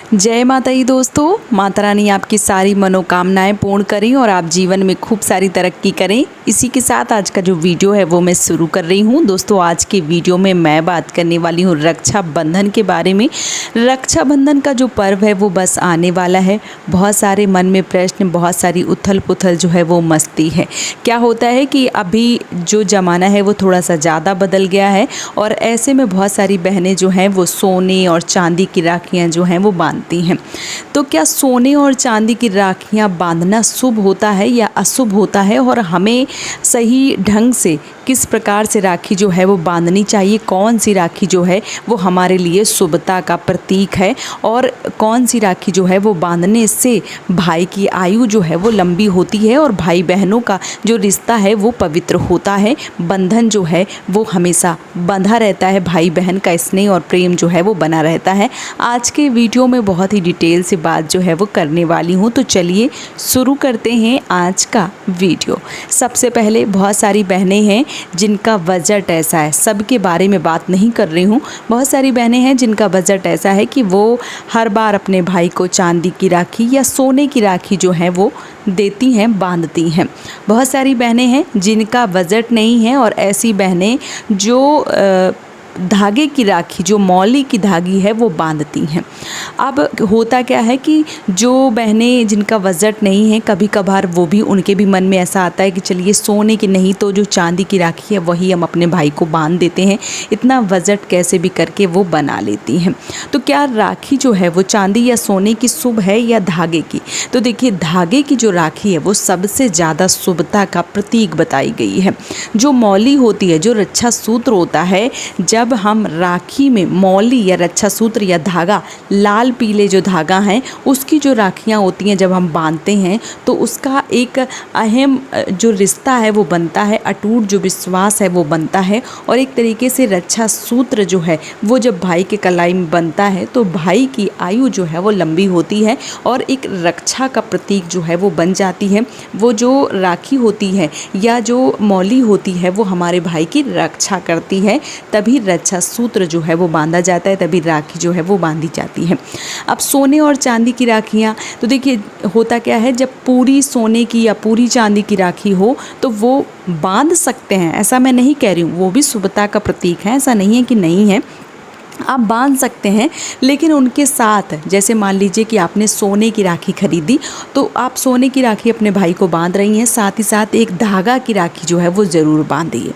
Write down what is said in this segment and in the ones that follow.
जय माता दी दोस्तों। माता रानी आपकी सारी मनोकामनाएं पूर्ण करें और आप जीवन में खूब सारी तरक्की करें। इसी के साथ आज का जो वीडियो है वो मैं शुरू कर रही हूँ। दोस्तों आज के वीडियो में मैं बात करने वाली हूँ रक्षाबंधन के बारे में। रक्षाबंधन का जो पर्व है वो बस आने वाला है। बहुत सारे मन में प्रश्न, बहुत सारी उथल पुथल जो है वो मस्ती है। क्या होता है कि अभी जो ज़माना है वो थोड़ा सा ज़्यादा बदल गया है और ऐसे में बहुत सारी बहनें जो हैं वो सोने और चांदी की राखियाँ जो हैं वो बांधती हैं। तो क्या सोने और चांदी की राखियाँ बांधना शुभ होता है या अशुभ होता है, और हमें सही ढंग से किस प्रकार से राखी जो है वो बांधनी चाहिए, कौन सी राखी जो है वो हमारे लिए शुभता का प्रतीक है, और कौन सी राखी जो है वो बांधने से भाई की आयु जो है वो लंबी होती है और भाई बहनों का जो रिश्ता है वो पवित्र होता है। बंधन जो है वो हमेशा बंधा रहता है, भाई बहन का स्नेह और प्रेम जो है वो बना रहता है। आज के वीडियो में बहुत ही डिटेल से बात जो है वो करने वाली हूँ, तो चलिए शुरू करते हैं आज का वीडियो। सबसे पहले बहुत सारी बहनें हैं जिनका बजट ऐसा है, सबके बारे में बात नहीं कर रही हूँ। बहुत सारी बहनें हैं जिनका बजट ऐसा है कि वो हर बार अपने भाई को चांदी की राखी या सोने की राखी जो है वो देती हैं, बांधती हैं। बहुत सारी बहनें हैं जिनका बजट नहीं है और ऐसी बहनें जो धागे की राखी, जो मौली की धागी है वो बांधती हैं। अब होता क्या है कि जो बहनें जिनका बजट नहीं है, कभी कभार वो भी, उनके भी मन में ऐसा आता है कि चलिए सोने की नहीं तो जो चांदी की राखी है वही हम अपने भाई को बांध देते हैं। इतना बजट कैसे भी करके वो बना लेती हैं। तो क्या राखी जो है वो चांदी या सोने की शुभ है या धागे की? तो देखिए, धागे की जो राखी है वो सबसे ज़्यादा शुभता का प्रतीक बताई गई है। जो मौली होती है, जो रक्षा सूत्र होता है, जब हम राखी में मौली या रक्षा सूत्र या धागा, लाल पीले जो धागा हैं उसकी जो राखियाँ होती हैं, जब हम बांधते हैं तो उसका एक अहम जो रिश्ता है वो बनता है, अटूट जो विश्वास है वो बनता है। और एक तरीके से रक्षा सूत्र जो है वो जब भाई के कलाई में बनता है तो भाई की आयु जो है वो लंबी होती है और एक रक्षा का प्रतीक जो है वो बन जाती है। वो जो राखी होती है या जो मौली होती है वो हमारे भाई की रक्षा करती है, तभी रक्षा सूत्र जो है वो बांधा जाता है, तभी राखी जो है वो बांधी जाती है। अब सोने और चांदी की राखियाँ, तो देखिए होता क्या है, जब पूरी सोने की या पूरी चांदी की राखी हो तो वो बांध सकते हैं, ऐसा मैं नहीं कह रही हूँ, वो भी शुभता का प्रतीक है, ऐसा नहीं है कि नहीं है, आप बांध सकते हैं। लेकिन उनके साथ, जैसे मान लीजिए कि आपने सोने की राखी खरीदी तो आप सोने की राखी अपने भाई को बांध रही हैं, साथ ही साथ एक धागा की राखी जो है वो ज़रूर बांधिए।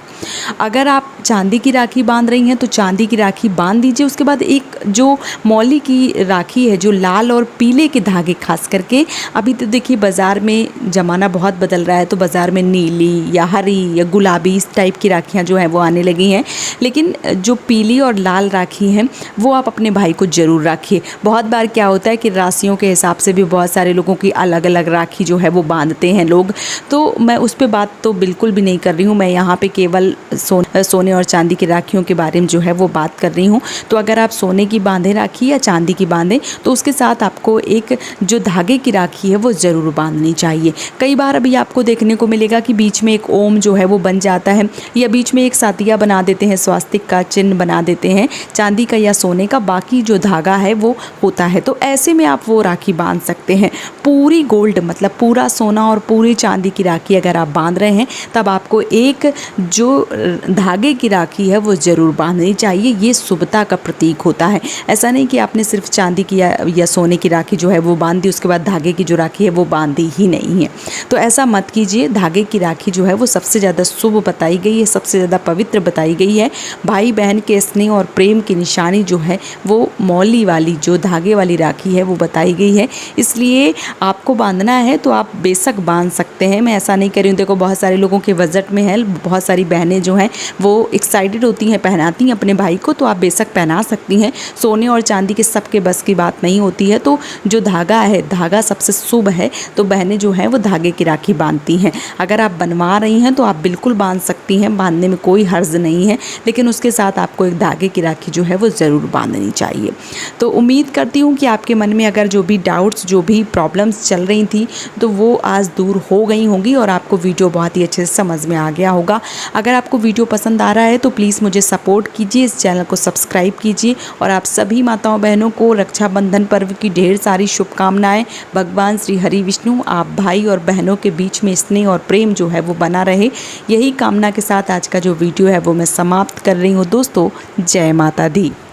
अगर आप चांदी की राखी बांध रही हैं तो चांदी की राखी बांध दीजिए। उसके बाद एक जो मौली की राखी है, जो लाल और पीले के धागे, खास करके अभी तो देखिए बाज़ार में ज़माना बहुत बदल रहा है, तो बाज़ार में नीली या हरी या गुलाबी इस टाइप की राखियाँ जो हैं वो आने लगी हैं। लेकिन जो पीली और लाल राखी हैं वो आप अपने भाई को ज़रूर राखिए। बहुत बार क्या होता है कि राशियों के हिसाब से भी बहुत सारे लोगों की अलग अलग राखी जो है वो बांधते हैं लोग, तो मैं उस पर बात तो बिल्कुल भी नहीं कर रही हूँ। मैं यहाँ पे केवल सोने और चांदी की राखियों के बारे में जो है वो बात कर रही हूँ। तो अगर आप सोने की बांधें राखी या चांदी की बांधें तो उसके साथ आपको एक जो धागे की राखी है वो ज़रूर बांधनी चाहिए। कई बार अभी आपको देखने को मिलेगा कि बीच में एक ओम जो है वो बन जाता है, या बीच में एक सातिया बना देते हैं, स्वास्तिक का चिन्ह बना देते हैं, चांदी का या सोने का, बाकी जो धागा है वो होता है। तो ऐसे में आप वो राखी बांध सकते हैं। पूरी गोल्ड मतलब पूरा सोना और पूरी चांदी की राखी अगर आप बांध रहे हैं तब आपको एक जो धागे की राखी है वो ज़रूर बांधनी चाहिए। ये शुभता का प्रतीक होता है। ऐसा नहीं कि आपने सिर्फ चांदी की या सोने की राखी जो है वो बांध दी, उसके बाद धागे की जो राखी है वो बांधी ही नहीं है। तो ऐसा मत कीजिए। धागे की राखी जो है वो सबसे ज़्यादा शुभ बताई गई है, सबसे ज़्यादा पवित्र बताई गई है। भाई बहन के स्नेह और प्रेम की निशानी जो है वो मौली वाली जो धागे वाली राखी है वो बताई गई है। इसलिए आपको बांधना है तो आप बेशक बांध सकते हैं। मैं ऐसा नहीं कर रही हूँ। देखो बहुत सारे लोगों के बजट में है, बहुत सारी बहनें जो हैं वो एक्साइटेड होती हैं, पहनाती हैं अपने भाई को, तो आप बेशक पहना सकती हैं। सोने और चांदी के सबके बस की बात नहीं होती है, तो जो धागा है, धागा सबसे शुभ है, तो बहनें जो हैं वो धागे की राखी बांधती हैं। अगर आप बनवा रही हैं तो आप बिल्कुल बांध सकती हैं, बांधने में कोई हर्ज नहीं है, लेकिन उसके साथ आपको एक धागे की राखी जो है वो ज़रूर बांधनी चाहिए। तो उम्मीद करती हूँ कि आपके मन में अगर जो भी डाउट्स, जो भी प्रॉब्लम्स चल रही थी तो वो आज दूर हो गई होंगी और आपको वीडियो बहुत ही अच्छे से समझ में आ गया होगा। अगर आपको वीडियो पसंद आ रहा है तो प्लीज़ मुझे सपोर्ट कीजिए, इस चैनल को सब्सक्राइब कीजिए और आप सभी माताओं बहनों को रक्षाबंधन पर्व की ढेर सारी शुभकामनाएं। भगवान श्री हरि विष्णु आप भाई और बहनों के बीच में स्नेह और प्रेम जो है वो बना रहे, यही कामना के साथ आज का जो वीडियो है वो मैं समाप्त कर रही हूँ दोस्तों। जय माता दी।